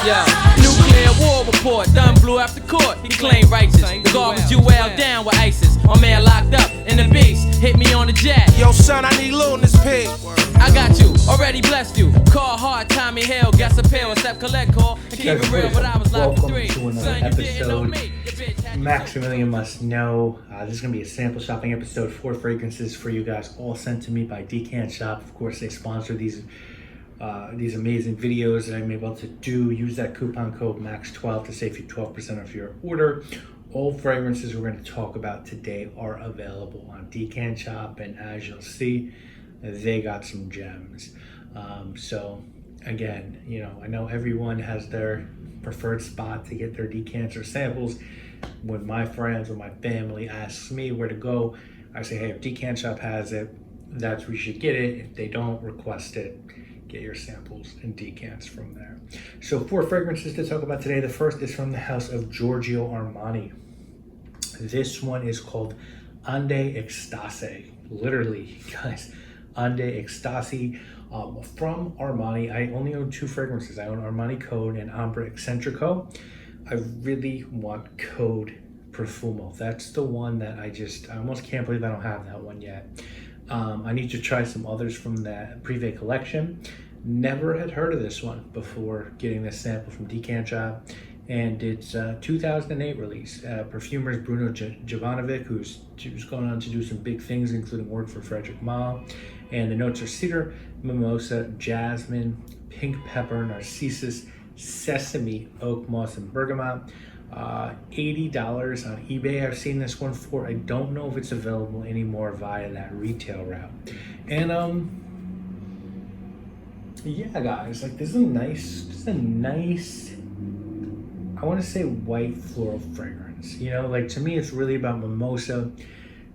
Yo, nuclear war report, done blew after court. He claimed righteous. The garbage you well down with ISIS. My man locked up in the beast. Hit me on the jet. Yo, son, I need Lil in this pig. I got you, already blessed you. Call hard, Tommy Hill, gas a pill, except collect call. And keep it real, but I was locked for 3. Welcome to another episode. Maximilian Must Know. This is going to be a sample shopping episode. 4 fragrances for you guys, all sent to me by Decant Shop. Of course, they sponsor these amazing videos that I'm able to do. Use that coupon code MAX12 to save you 12% off your order. All fragrances we're going to talk about today are available on Decant Shop, and as you'll see, they got some gems. So again, you know, I know everyone has their preferred spot to get their decants or samples. When my friends or my family asks me where to go, I say, hey, if Decant Shop has it, that's where you should get it. If they don't, request it. Get your samples and decants from there. So 4 fragrances to talk about today. The first is from the house of Giorgio Armani. This one is called Onde, Extase. Literally, guys, Onde, Extase. From Armani. I only own 2 fragrances. I own Armani Code and Ombre Eccentrico. I really want Code Profumo. That's the one that I almost can't believe I don't have that one yet. I need to try some others from that Privé collection. Never had heard of this one before getting this sample from Decant Shop. And it's a 2008 release. Perfumer is Bruno Jovanovic, who's going on to do some big things, including work for Frederic Malle. And the notes are cedar, mimosa, jasmine, pink pepper, narcissus, sesame, oak moss, and bergamot. $80 on eBay. I've seen this one for. I don't know if it's available anymore via that retail route. And yeah, guys, like this is a nice. I want to say white floral fragrance. You know, like to me, it's really about mimosa,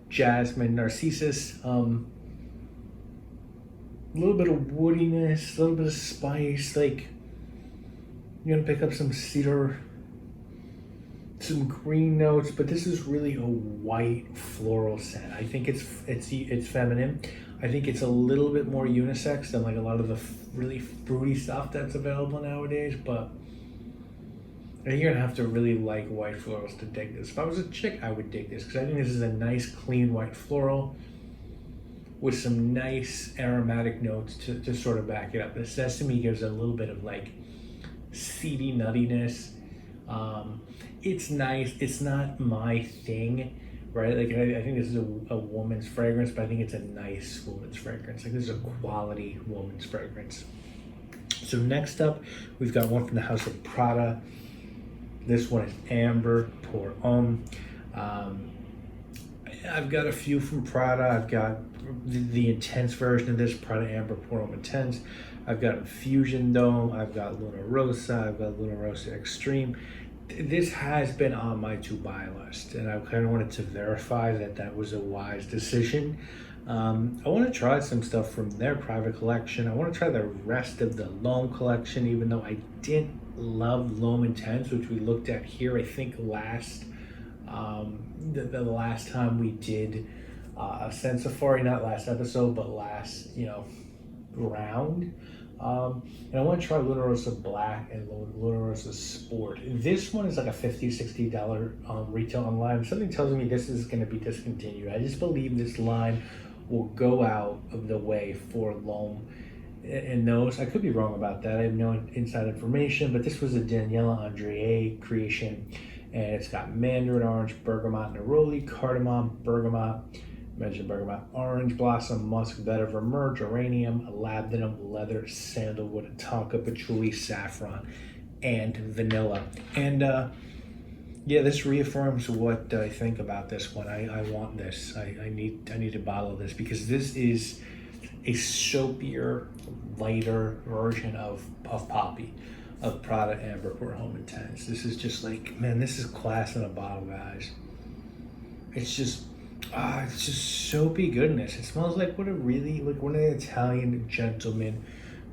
jasmine, narcissus. A little bit of woodiness, a little bit of spice. Like you're gonna pick up some cedar, some green notes, but this is really a white floral scent. I think it's feminine. I think it's a little bit more unisex than like a lot of the really fruity stuff that's available nowadays, but I think you're gonna have to really like white florals to dig this. If I was a chick, I would dig this because I think this is a nice, clean white floral with some nice aromatic notes to sort of back it up. The sesame gives a little bit of like seedy nuttiness. It's nice. It's not my thing, right? Like I think this is a woman's fragrance, but I think it's a nice woman's fragrance. Like this is a quality woman's fragrance. So next up, we've got one from the house of Prada. This one is Amber Pour Homme. I've got a few from Prada. I've got the intense version of this, Prada Amber Pour Homme Intense. I've got Infusion Dome. I've got Luna Rosa. I've got Luna Rosa Extreme. This has been on my to buy list, and I kind of wanted to verify that was a wise decision. I want to try some stuff from their private collection. I want to try the rest of the L'Homme collection, even though I didn't love L'Homme Intense, which we looked at here, I think last the last time we did Scent Safari, not last episode, but last round. And I want to try Luna Rosa Black and Luna Rosa Sport. This one is like a $50-$60 retail online. Something tells me this is going to be discontinued. I just believe this line will go out of the way for L'Homme and those. I could be wrong about that. I have no inside information, but this was a Daniela Andrea creation, and it's got mandarin orange, bergamot, neroli, cardamom, bergamot. Mentioned bergamot, orange blossom, musk, vetiver, myrrh, geranium, labdanum, leather, sandalwood, tonka, patchouli, saffron, and vanilla. And yeah, this reaffirms what I think about this one. I want this. I need to bottle this because this is a soapier, lighter version of Poppy, of Prada Amber Pour Homme Intense. This is just like, man, this is class in a bottle, guys. It's just soapy goodness. It smells like what an Italian gentleman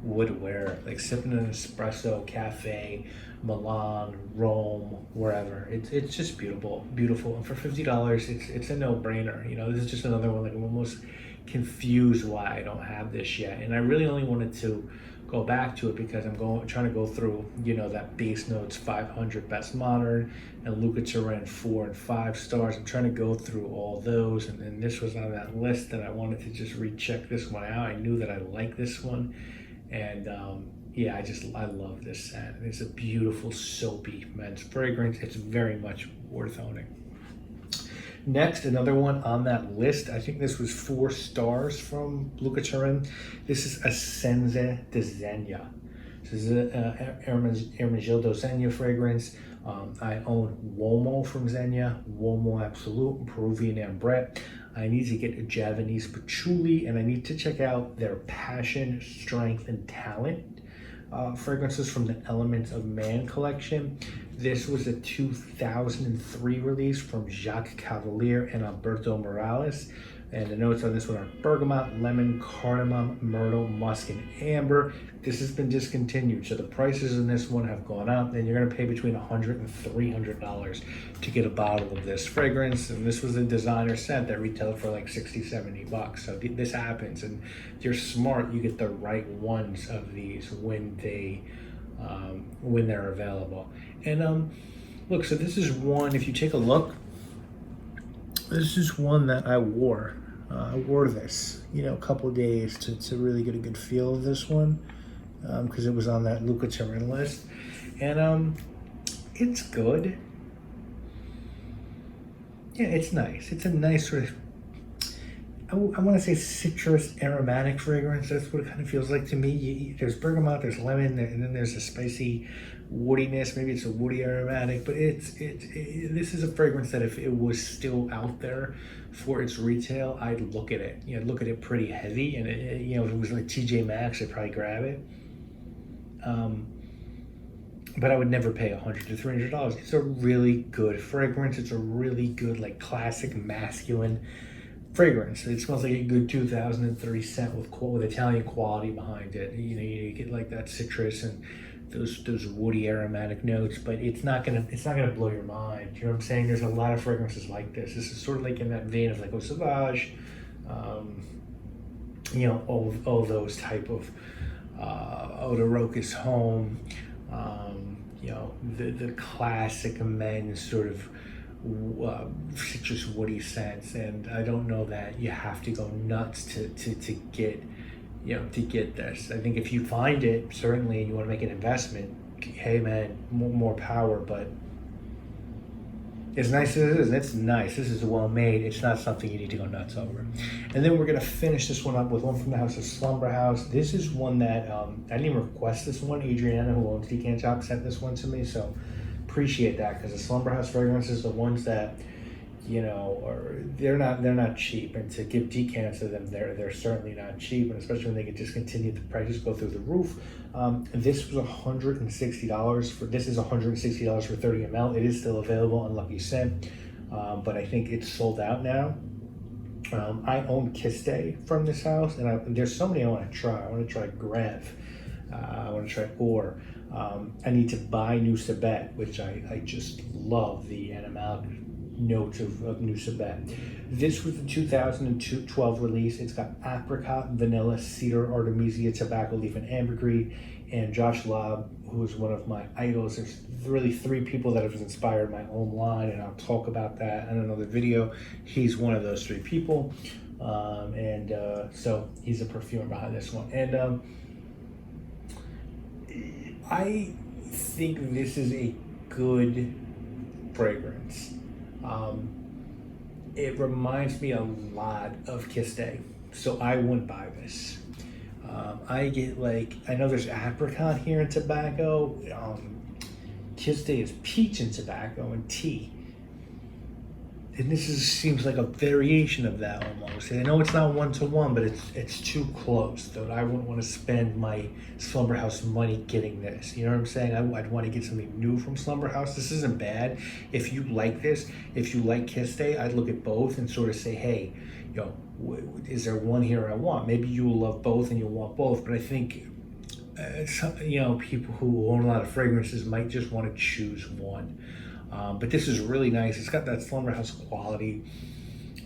would wear, like sipping an espresso, cafe, Milan, Rome, wherever. It's just beautiful. And for $50, it's a no-brainer. You know, this is just another one. Like I'm almost confused why I don't have this yet. And I really only wanted to go back to it because I'm trying to go through, that Bass Notes 500 Best Modern and Luca Turin 4 and 5 stars. I'm trying to go through all those, and this was on that list, and I wanted to just recheck this one out. I knew that I liked this one, and yeah, I love this scent. It's a beautiful soapy men's fragrance. It's very much worth owning. Next, another one on that list, I think this was 4 stars from Luca Turin. This is Essenze de Zegna. This is a Ermenegildo Zegna fragrance. I own Uomo from Zegna, Uomo Absolute, Peruvian Ambrette. I need to get a Javanese Patchouli, and I need to check out their Passion, Strength, and Talent fragrances from the Elements of Man collection. This was a 2003 release from Jacques Cavalier and Alberto Morales. And the notes on this one are bergamot, lemon, cardamom, myrtle, musk, and amber. This has been discontinued, so the prices in this one have gone up, and you're gonna pay between $100 and $300 to get a bottle of this fragrance. And this was a designer scent that retailed for like 60, 70 bucks. So this happens, and if you're smart, you get the right ones of these when they're available. And look, so this is one, if you take a look, this is one that I wore. I wore this, a couple of days to really get a good feel of this one, because it was on that Luca Turin list. And it's good. Yeah, it's nice. It's a nice sort of, I want to say citrus aromatic fragrance. That's what it kind of feels like to me. There's bergamot, there's lemon, and then there's a spicy woodiness. Maybe it's a woody aromatic, but this is a fragrance that if it was still out there for its retail, I'd look at it. I'd look at it pretty heavy, and if it was like TJ Maxx, I'd probably grab it. But I would never pay $100 to $300. It's a really good fragrance. It's a really good, like, classic masculine fragrance. It smells like a good 2003 scent with Italian quality behind it. You get like that citrus and those woody aromatic notes, but it's not gonna blow your mind. You know what I'm saying? There's a lot of fragrances like this. This is sort of like in that vein of like Eau Sauvage, all those type of Eau de Rocus Homme, the classic men's sort of citrus woody scents. And I don't know that you have to go nuts to get this. I think if you find it, certainly, and you want to make an investment, hey man, more power. But as nice as it is, it's nice. This is well made. It's not something you need to go nuts over. And then we're gonna finish this one up with one from the house of Slumberhouse. This is one that I didn't even request this one. Adriana, who owns Decant Shop, sent this one to me, so appreciate that, because the Slumberhouse fragrances, the ones that they're not cheap, and to give decants to them, they're certainly not cheap, and especially when they get discontinued, the prices go through the roof. This was $160 for. This is $160 for 30 ml. It is still available on Lucky Scent, but I think it's sold out now. I own Kiss Day from this house, and there's so many I want to try. I want to try Grev. I want to try Or. I need to buy New Sabet, which I just love the animalic notes of New Sabet. This was the 2012 release. It's got apricot, vanilla, cedar, artemisia, tobacco leaf, and ambergris. And Josh Lobb, who is one of my idols. There's really 3 people that have inspired my own line, and I'll talk about that in another video. He's one of those 3 people. So he's a perfumer behind this one. And I think this is a good fragrance. It reminds me a lot of Kiss Day, so I wouldn't buy this. I get I know there's apricot here in tobacco. Kiss Day is peach and tobacco and tea. And this seems like a variation of that almost. And I know it's not 1-to-1, but it's too close. Though I wouldn't want to spend my Slumberhouse money getting this. You know what I'm saying? I'd want to get something new from Slumberhouse. This isn't bad. If you like this, if you like Kiss Day, I'd look at both and sort of say, hey, is there one here I want? Maybe you will love both and you'll want both. But I think people who own a lot of fragrances might just want to choose one. But this is really nice. It's got that Slumberhouse quality,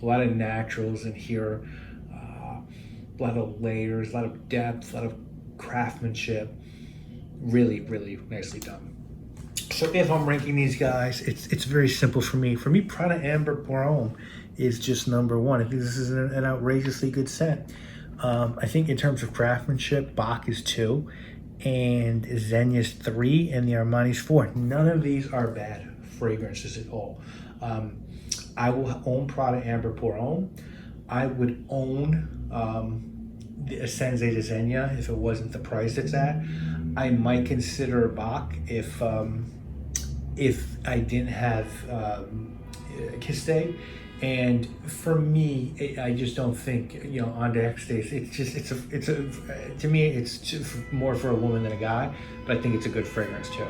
a lot of naturals in here, a lot of layers, a lot of depth, a lot of craftsmanship. Really, really nicely done. So if I'm ranking these guys, it's very simple for me. For me, Prada Amber Pour is just number one. I think this is an outrageously good scent. I think in terms of craftsmanship, Baque is 2, and Zegna's 3, and the Armani's 4. None of these are bad fragrances at all. I will own Prada Amber Pour. I would own the Essenze de Zegna if it wasn't the price it's at. I might consider Baque if I didn't have Kiste. And for me, I just don't think, you know, Onde Extase, to me, it's just more for a woman than a guy, but I think it's a good fragrance too.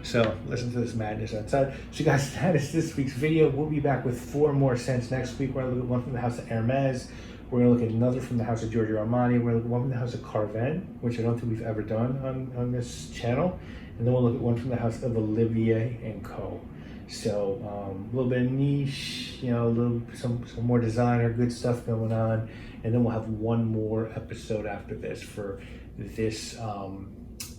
So listen to this madness outside. So guys, that is this week's video. We'll be back with 4 more scents next week. We're gonna look at one from the house of Hermes. We're gonna look at another from the house of Giorgio Armani. We're gonna look at one from the house of Carven, which I don't think we've ever done on this channel. And then we'll look at one from the house of Olivier and Co. So a little bit of niche, you know, some more designer, good stuff going on, and then we'll have one more episode after this for this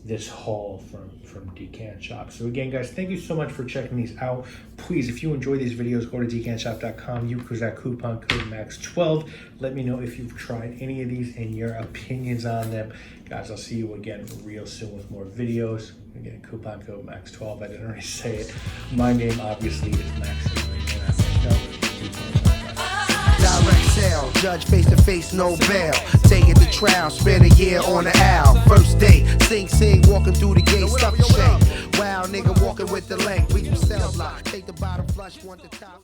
this haul from Decant Shop. So again, guys, thank you so much for checking these out. Please, if you enjoy these videos, go to decantshop.com. Use that coupon code MAX12. Let me know if you've tried any of these and your opinions on them. Guys, I'll see you again real soon with more videos. Again, coupon code MAX12. I didn't already say it. My name, obviously, is Maximilian. Direct sale, judge face to face, no bail. Take it to trial, spend a year on the owl. First date, sing, walking through the gate, stuff the shake. Wow, nigga walking with the length. We do cell block, take the bottom flush, want the top.